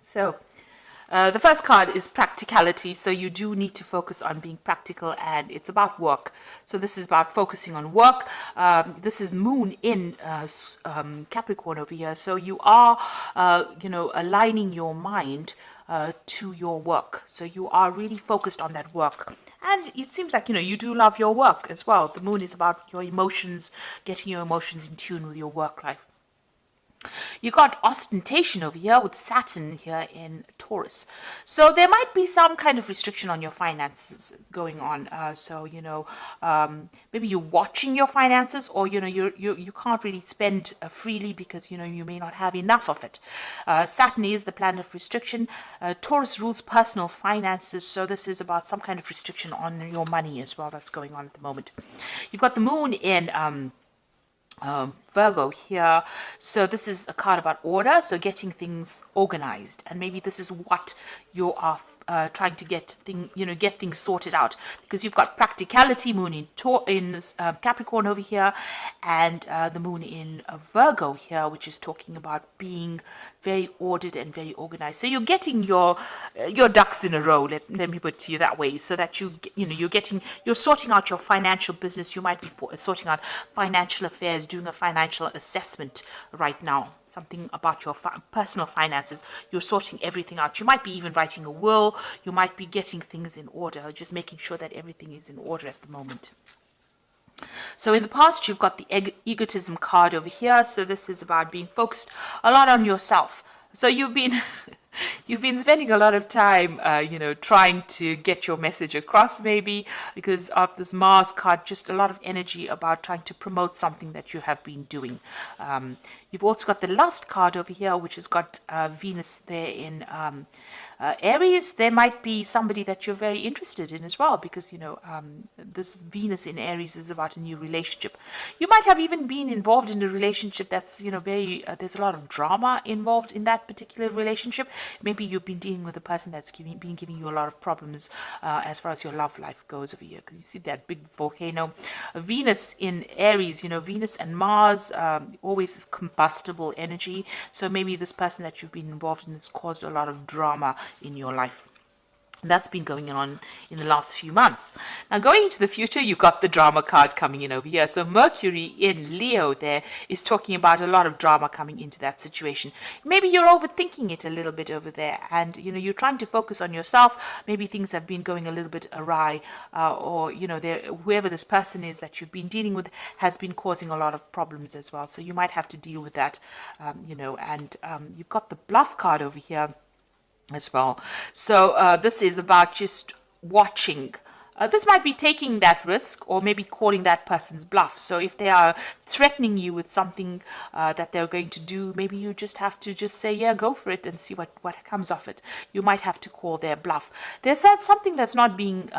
So the first card is practicality. So you do need to focus on being practical, and it's about work. So this is about focusing on work. This is Moon in Capricorn over here. So you are, aligning your mind to your work. So you are really focused on that work. And it seems like, you do love your work as well. The moon is about your emotions, getting your emotions in tune with your work life. You got ostentation over here with Saturn here in Taurus. So there might be some kind of restriction on your finances going on. Maybe you're watching your finances, or, you can't really spend freely because, you may not have enough of it. Saturn is the planet of restriction. Taurus rules personal finances. So this is about some kind of restriction on your money as well that's going on at the moment. You've got the moon in Virgo here. So this is a card about order, so getting things organized, and maybe this is what you are trying to get things sorted out, because you've got practicality, moon in Capricorn over here, and the moon in Virgo here, which is talking about being very ordered and very organized. So you're getting your ducks in a row. Let me put it to you that way, so that you're sorting out your financial business. You might be sorting out financial affairs, doing a financial assessment right now. Something about your personal finances. You're sorting everything out. You might be even writing a will. You might be getting things in order, just making sure that everything is in order at the moment. So in the past, you've got the egotism card over here. So this is about being focused a lot on yourself. So you've been spending a lot of time, trying to get your message across, maybe because of this Mars card, just a lot of energy about trying to promote something that you have been doing. You've also got the Lust card over here, which has got Venus there in Aries. There might be somebody that you're very interested in as well, because this Venus in Aries is about a new relationship. You might have even been involved in a relationship that's there's a lot of drama involved in that particular relationship. Maybe you've been dealing with a person that's been giving you a lot of problems as far as your love life goes over here, because you see that big volcano. Venus in Aries, Venus and Mars always is combustible energy. So maybe this person that you've been involved in has caused a lot of drama in your life. That's been going on in the last few months. Now, going into the future, you've got the drama card coming in over here. So Mercury in Leo there is talking about a lot of drama coming into that situation. Maybe you're overthinking it a little bit over there, and you're trying to focus on yourself. Maybe things have been going a little bit awry, or whoever this person is that you've been dealing with has been causing a lot of problems as well. So you might have to deal with that, and you've got the bluff card over here as well. So this is about just watching. This might be taking that risk, or maybe calling that person's bluff. So if they are threatening you with something that they're going to do, maybe you just have to just say, yeah, go for it, and see what comes of it. You might have to call their bluff. There's something that's not being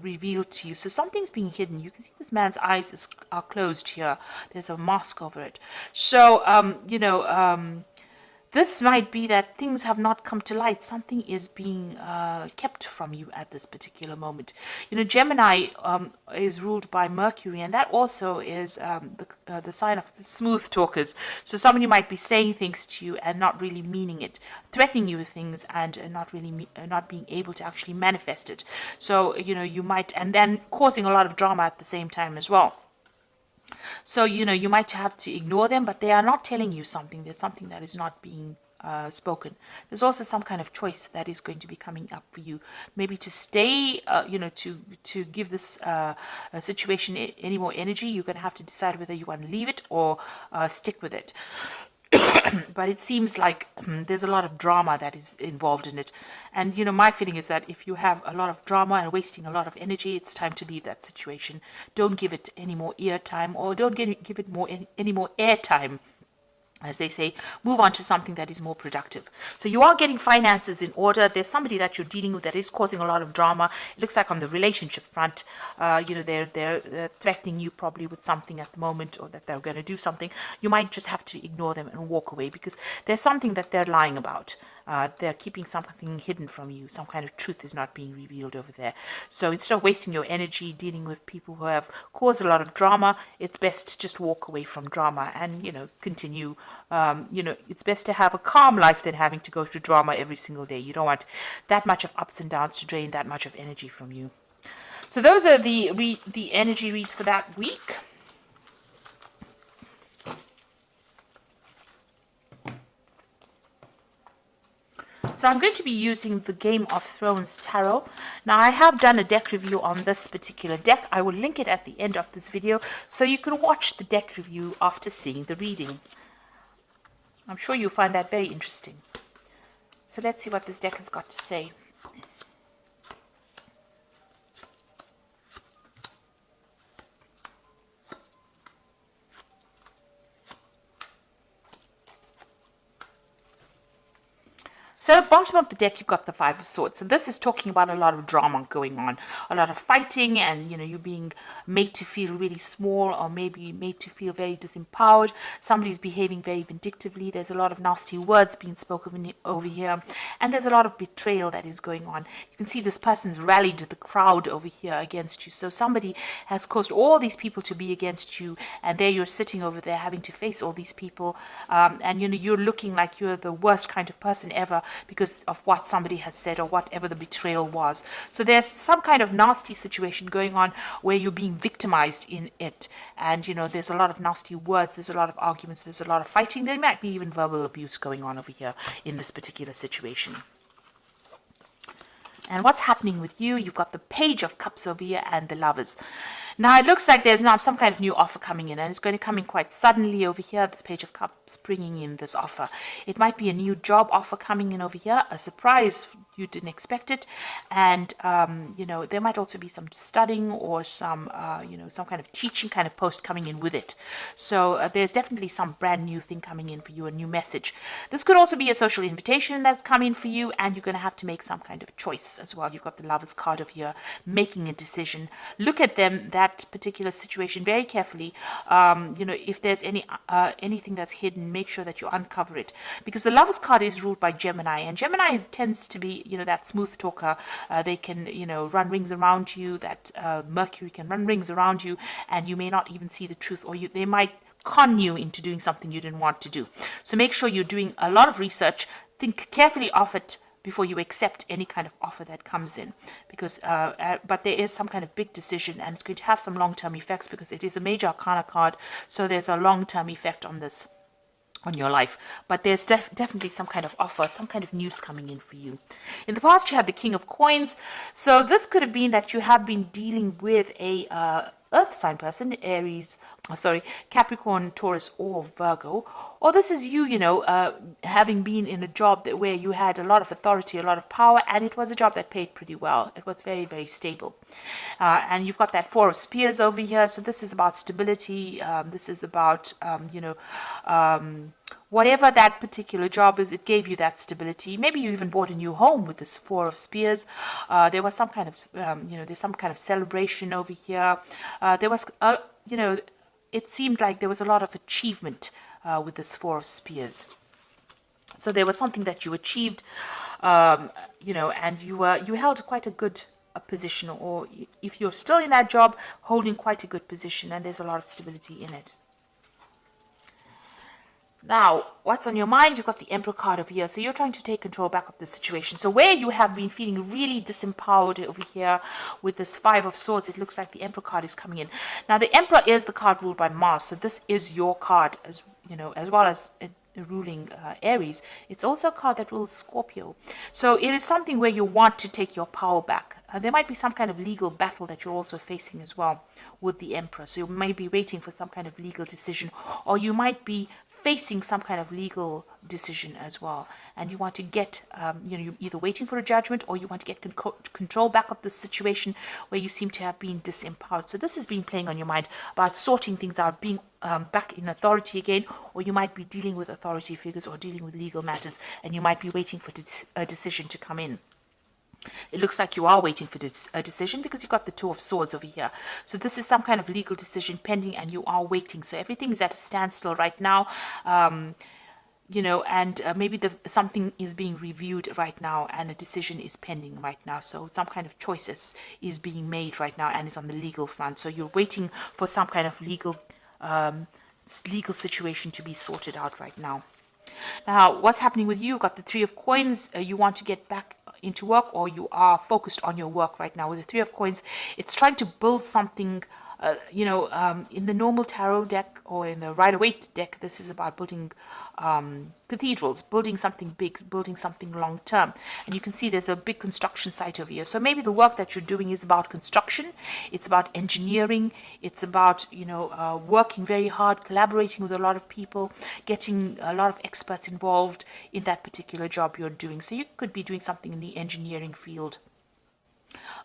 revealed to you. So something's being hidden. You can see this man's eyes are closed here. There's a mask over it. So, this might be that things have not come to light. Something is being kept from you at this particular moment. Gemini is ruled by Mercury, and that also is the sign of smooth talkers. So somebody might be saying things to you and not really meaning it, threatening you with things, and not being able to actually manifest it. So you might, and then causing a lot of drama at the same time as well. So, you might have to ignore them, but they are not telling you something. There's something that is not being spoken. There's also some kind of choice that is going to be coming up for you. Maybe to stay, to give this situation any more energy, you're going to have to decide whether you want to leave it or stick with it. But it seems like there's a lot of drama that is involved in it. And, my feeling is that if you have a lot of drama and wasting a lot of energy, it's time to leave that situation. Don't give it any more ear time, or don't give it any more air time. As they say, move on to something that is more productive. So you are getting finances in order. There's somebody that you're dealing with that is causing a lot of drama. It looks like on the relationship front, they're threatening you probably with something at the moment, or that they're going to do something. You might just have to ignore them and walk away, because there's something that they're lying about. They're keeping something hidden from you. Some kind of truth is not being revealed over there. So instead of wasting your energy dealing with people who have caused a lot of drama, it's best to just walk away from drama and, continue. It's best to have a calm life than having to go through drama every single day. You don't want that much of ups and downs to drain that much of energy from you. So those are the energy reads for that week. So I'm going to be using the Game of Thrones Tarot. Now I have done a deck review on this particular deck. I will link it at the end of this video so you can watch the deck review after seeing the reading. I'm sure you'll find that very interesting. So let's see what this deck has got to say. So at the bottom of the deck, you've got the Five of Swords. So this is talking about a lot of drama going on, a lot of fighting, and you being made to feel really small, or maybe made to feel very disempowered. Somebody's behaving very vindictively. There's a lot of nasty words being spoken over here, and there's a lot of betrayal that is going on. You can see this person's rallied the crowd over here against you. So somebody has caused all these people to be against you, and there you're sitting over there having to face all these people, and you're looking like you're the worst kind of person ever, because of what somebody has said or whatever the betrayal was. So there's some kind of nasty situation going on where you're being victimized in it. And, there's a lot of nasty words, there's a lot of arguments, there's a lot of fighting. There might be even verbal abuse going on over here in this particular situation. And what's happening with you? You've got the Page of Cups over here and the Lovers. Now, it looks like there's now some kind of new offer coming in, and it's going to come in quite suddenly over here, this Page of Cups bringing in this offer. It might be a new job offer coming in over here, a surprise, you didn't expect it, and, there might also be some studying or some kind of teaching kind of post coming in with it. So there's definitely some brand new thing coming in for you, a new message. This could also be a social invitation that's coming for you, and you're going to have to make some kind of choice as well. You've got the Lovers card over here, making a decision. Look at that particular situation very carefully. If there's anything that's hidden, make sure that you uncover it, because the Lovers card is ruled by Gemini, and Gemini tends to be that smooth talker. They can run rings around you. That Mercury can run rings around you, and you may not even see the truth, or they might con you into doing something you didn't want to do. So make sure you're doing a lot of research. Think carefully of it before you accept any kind of offer that comes in, because but there is some kind of big decision, and it's going to have some long-term effects because it is a major arcana card, so there's a long-term effect on this, on your life. But there's definitely some kind of offer, some kind of news coming in for you. In the past, you had the King of Coins, so this could have been that you have been dealing with a earth sign person, Capricorn, Taurus, or Virgo. Or this is you, having been in a job where you had a lot of authority, a lot of power, and it was a job that paid pretty well. It was very, very stable. And you've got that Four of Spears over here. So this is about stability. This is about, whatever that particular job is, it gave you that stability. Maybe you even bought a new home with this Four of Spears. There was some kind of, there's some kind of celebration over here. There was, it seemed like there was a lot of achievement with this Four of Spears. So there was something that you achieved, and you held quite a good position, or if you're still in that job, holding quite a good position, and there's a lot of stability in it. Now, what's on your mind? You've got the Emperor card over here. So you're trying to take control back of the situation. So where you have been feeling really disempowered over here with this Five of Swords, it looks like the Emperor card is coming in. Now, the Emperor is the card ruled by Mars. So this is your card, as well as ruling Aries. It's also a card that rules Scorpio. So it is something where you want to take your power back. There might be some kind of legal battle that you're also facing as well with the Emperor. So you may be waiting for some kind of legal decision, or you might be facing some kind of legal decision as well, and you want to get, you're either waiting for a judgment, or you want to get control back of the situation where you seem to have been disempowered. So this has been playing on your mind about sorting things out, being back in authority again, or you might be dealing with authority figures or dealing with legal matters, and you might be waiting for a decision to come in. It looks like you are waiting for a decision because you've got the Two of Swords over here. So this is some kind of legal decision pending, and you are waiting. So everything is at a standstill right now. and maybe something is being reviewed right now and a decision is pending right now. So some kind of choices is being made right now and it's on the legal front. So you're waiting for some kind of legal situation to be sorted out right now. Now, what's happening with you? You've got the Three of Coins. You want to get back into work, or you are focused on your work right now. With the Three of Coins, it's trying to build something. In the normal tarot deck or in the Rider-Waite deck, this is about building cathedrals, building something big, building something long term. And you can see there's a big construction site over here. So maybe the work that you're doing is about construction. It's about engineering. It's about, working very hard, collaborating with a lot of people, getting a lot of experts involved in that particular job you're doing. So you could be doing something in the engineering field.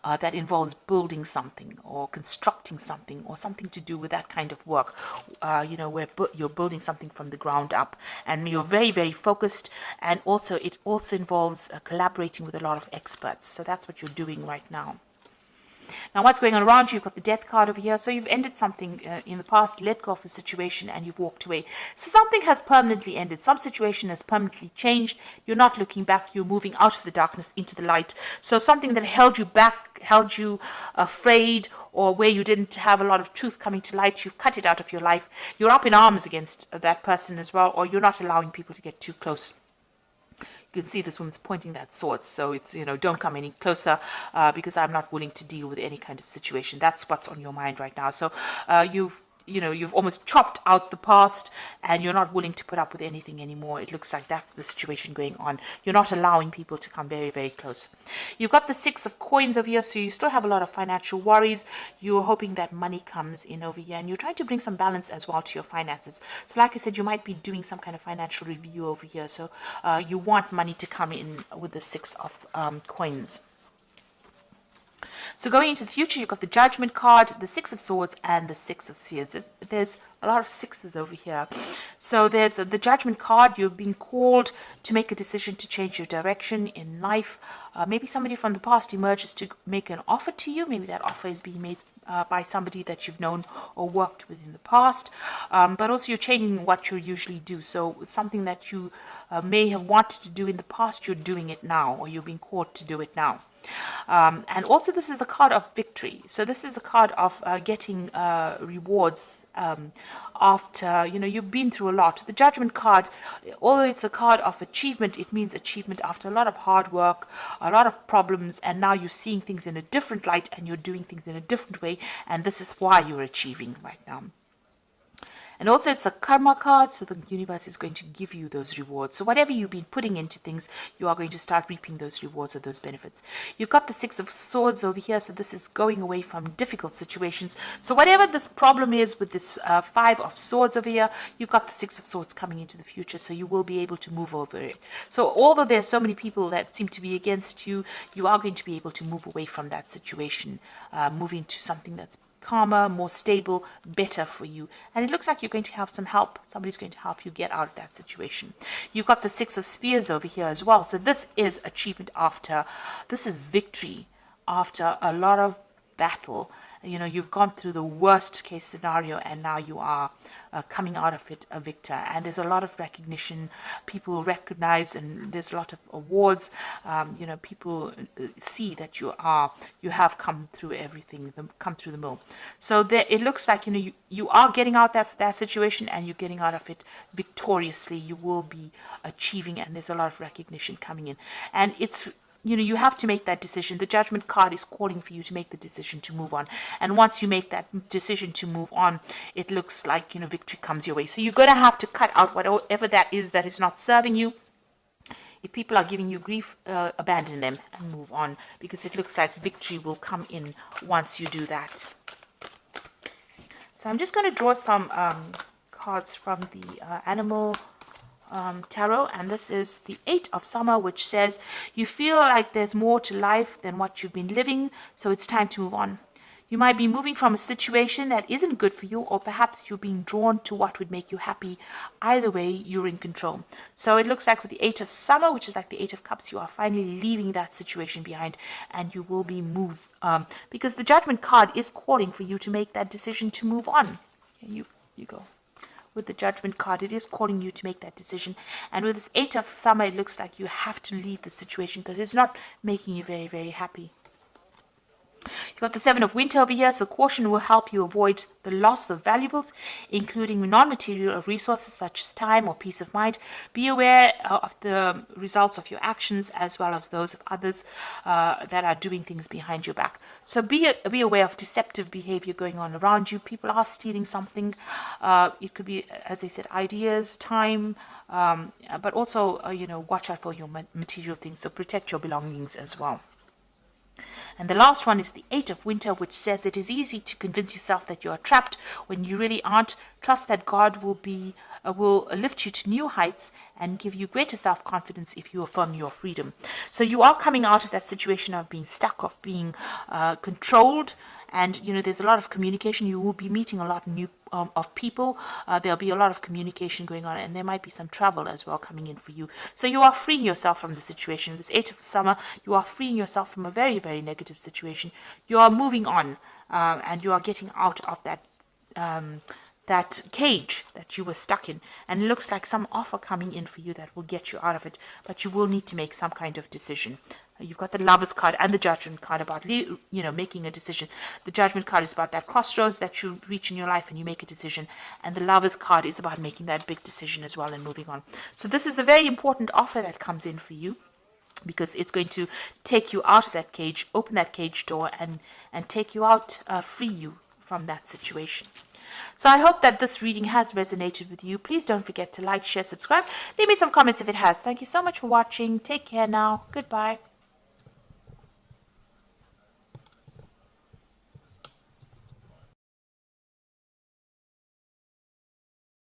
That involves building something or constructing something or something to do with that kind of work, where you're building something from the ground up and you're very, very focused. And also it also involves collaborating with a lot of experts. So that's what you're doing right now. Now, what's going on around you? You've got the Death card over here. So you've ended something in the past, let go of a situation, and you've walked away. So something has permanently ended. Some situation has permanently changed. You're not looking back. You're moving out of the darkness into the light. So something that held you back, held you afraid, or where you didn't have a lot of truth coming to light, you've cut it out of your life. You're up in arms against that person as well, or you're not allowing people to get too close. You can see this woman's pointing that sword, so it's, don't come any closer because I'm not willing to deal with any kind of situation. That's what's on your mind right now. So you've almost chopped out the past and you're not willing to put up with anything anymore. It looks like that's the situation going on. You're not allowing people to come very, very close. You've got the Six of Coins over here, so you still have a lot of financial worries. You're hoping that money comes in over here and you're trying to bring some balance as well to your finances. So like I said, you might be doing some kind of financial review over here. So you want money to come in with the Six of Coins. So going into the future, you've got the Judgment card, the Six of Swords, and the Six of Spheres. There's a lot of sixes over here. So there's the Judgment card. You've been called to make a decision to change your direction in life. Maybe somebody from the past emerges to make an offer to you. Maybe that offer is being made by somebody that you've known or worked with in the past. But also you're changing what you usually do. So something that you may have wanted to do in the past, you're doing it now, or you're being called to do it now. And also this is a card of victory. So this is a card of getting rewards after, you've been through a lot. The Judgment card, although it's a card of achievement, it means achievement after a lot of hard work, a lot of problems, and now you're seeing things in a different light and you're doing things in a different way, and this is why you're achieving right now. And also it's a karma card, so the universe is going to give you those rewards. So whatever you've been putting into things, you are going to start reaping those rewards or those benefits. You've got the Six of Swords over here, so this is going away from difficult situations. So whatever this problem is with this Five of Swords over here, you've got the Six of Swords coming into the future, so you will be able to move over it. So although there's so many people that seem to be against you, you are going to be able to move away from that situation, moving to something that's calmer, more stable, better for you. And it looks like you're going to have some help. Somebody's going to help you get out of that situation. You've got the Six of Spears over here as well. So this is achievement after, this is victory after a lot of battle. You've gone through the worst case scenario and now you are coming out of it a victor. And there's a lot of recognition. People recognize, and there's a lot of awards. People see that you have come through everything, come through the mill. So it looks like you are getting out of that situation and you're getting out of it victoriously. You will be achieving, and there's a lot of recognition coming in. And it's you have to make that decision. The Judgment card is calling for you to make the decision to move on. And once you make that decision to move on, it looks like, victory comes your way. So you're going to have to cut out whatever that is not serving you. If people are giving you grief, abandon them and move on, because it looks like victory will come in once you do that. So I'm just going to draw some cards from the Animal Tarot, and this is the Eight of Summer, which says you feel like there's more to life than what you've been living, so it's time to move on. You might be moving from a situation that isn't good for you, or perhaps you're being drawn to what would make you happy. Either way, you're in control. So it looks like with the Eight of Summer, which is like the Eight of Cups, you are finally leaving that situation behind and you will be moved, because the Judgment card is calling for you to make that decision to move on. You go. with the Judgment card. It is calling you to make that decision. And with this 8 of Summer, it looks like you have to leave the situation because it's not making you very, very happy. You've got the 7 of Winter over here, so caution will help you avoid the loss of valuables, including non-material resources such as time or peace of mind. Be aware of the results of your actions as well as those of others that are doing things behind your back. So be aware of deceptive behavior going on around you. People are stealing something. It could be, as they said, ideas, time, but also, watch out for your material things. So protect your belongings as well. And the last one is the 8 of Winter, which says it is easy to convince yourself that you are trapped when you really aren't. Trust that God will lift you to new heights and give you greater self-confidence if you affirm your freedom. So you are coming out of that situation of being stuck, of being controlled. And, there's a lot of communication. You will be meeting a lot of people. There'll be a lot of communication going on, and there might be some travel as well coming in for you. So you are freeing yourself from the situation. This 8 of Summer, you are freeing yourself from a very, very negative situation. You are moving on, and you are getting out of that cage that you were stuck in. And it looks like some offer coming in for you that will get you out of it, but you will need to make some kind of decision. You've got the Lovers card and the Judgment card about, making a decision. The Judgment card is about that crossroads that you reach in your life and you make a decision. And the Lovers card is about making that big decision as well and moving on. So this is a very important offer that comes in for you, because it's going to take you out of that cage, open that cage door, and take you out, free you from that situation. So I hope that this reading has resonated with you. Please don't forget to like, share, subscribe. Leave me some comments if it has. Thank you so much for watching. Take care now. Goodbye.